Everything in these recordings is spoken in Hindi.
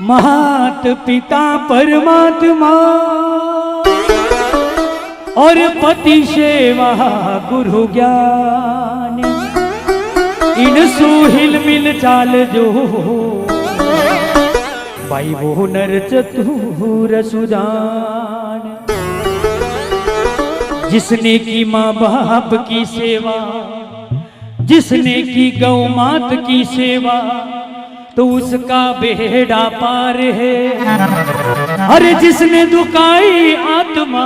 मात पिता परमात्मा और पति सेवा गुरु ज्ञान, इन सुहिल मिल चाल जो भाई वो नर चतुर सुजान। जिसने की माँ बाप की सेवा, जिसने की गौ मात की सेवा, तो उसका बेड़ा पार है। अरे जिसने दुखाई आत्मा,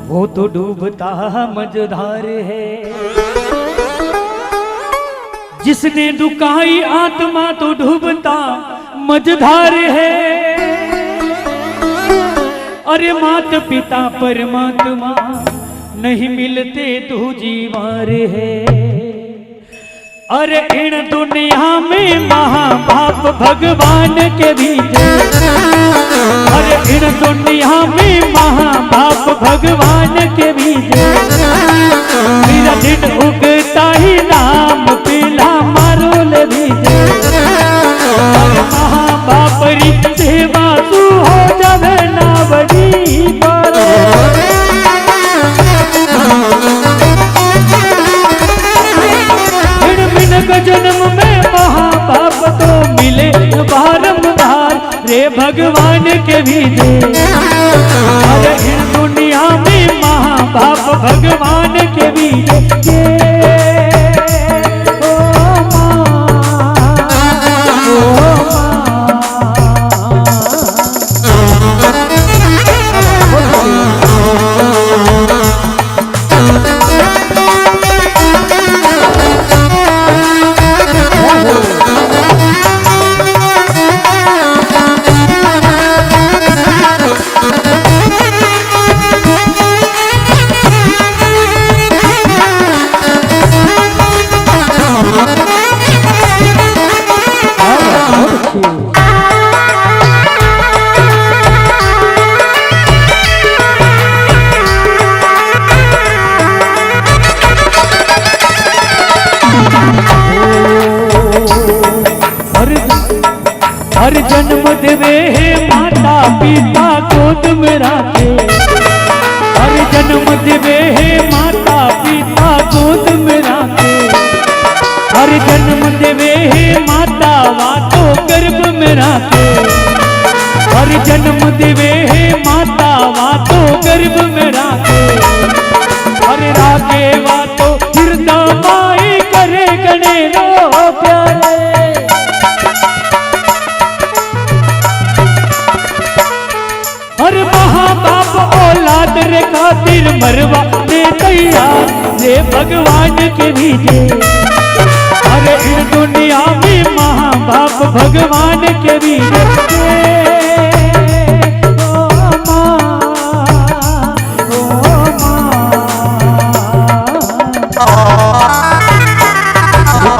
वो तो डूबता मझधार है। जिसने दुखाई आत्मा तो डूबता मझधार है। अरे मात पिता परमात्मा नहीं मिलते तो जीवार है। अरे इन दुनिया में माँ बाप भगवान के बीच, अरे इन दुनिया में माँ बाप भगवान के बीच, मेरा दिन उगता ही नाम पीला मारो ले दीजे। अरे माँ बाप री सेवा तू हो जावे ना बड़ी बारो। जन्म में माँ बाप तो मिले बारंबार रे भगवान के बीजे। अरे इन दुनिया में माँ बाप भगवान के बीजे। हर जन्म देवे है माता पिता गोद में राखे। हर जन्म देवे है माता पिता गोद में राखे। हर जन्म देवे है माता वातो गर्भ में राखे। हर जन्म देवे है माता वातो गर्भ में राखे। हर राखे वातो हृदय माई करे गणे रो प्यारे। अरे माँ बाप औलाद रे खातिर मरवा दे तैयार रे भगवान के बीजे। अरे इन दुनिया में माँ बाप भगवान के बीजे।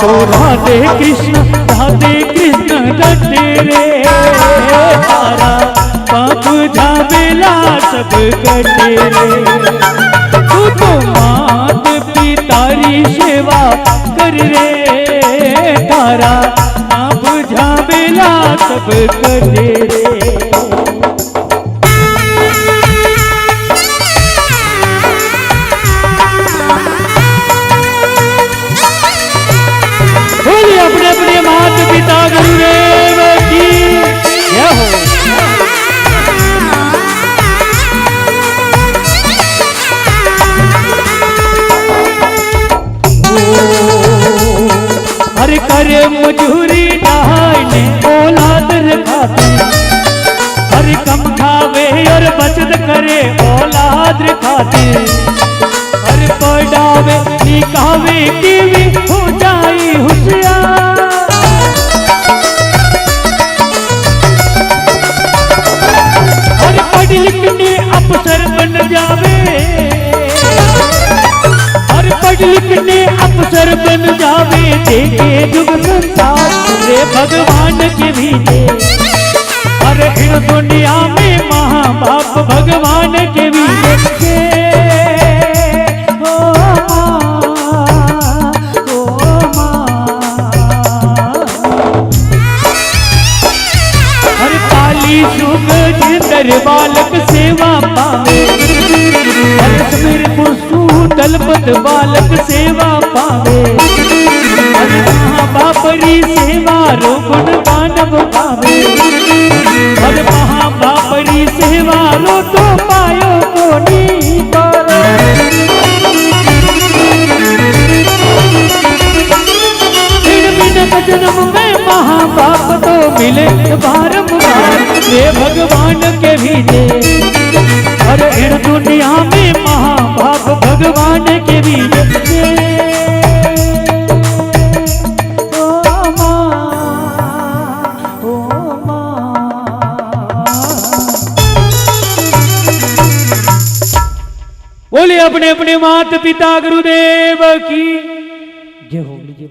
तो राधे कृष्ण रटे रे तारा पाप झामेला सब कटे रे। तू तो मात पितारी सेवा कर रे तारा पाप झामेला सब कटे रे। बोलिए अपने अपने मात पिता गुरुदेव की जय हो। हर करे मजूरी डाहने औलाद रखाती। हर कम खावे और बचत करे औलाद रखाती। हर पढ़ावे निकावे की भी हो जाई होशियार। हर पढ़ लिखने अफसर बन जावे। हर पढ़ लिखने अफसर बन जावे। देखे जुग संसार रे भगवान के बीजे। हर इन दुनिया में माँ बाप भगवान के बीजे। बापरी सुख जिंदर बालक सेवा पावे, सुमिर कुसु तलपत बालक सेवा पावे। बापरी सेवा रो गुण मानव पावे, और महाबापरी सेवा रो तो पायो कोनी पर। जन्म में महाबाप तो मिले बारंबार, ये भगवान के भी दे। और इन दुनिया में महाबाप भगवान के भी दे। ओ माँ, ओ माँ। बोले अपने अपने माता पिता गुरुदेव की जय हो। लीजिए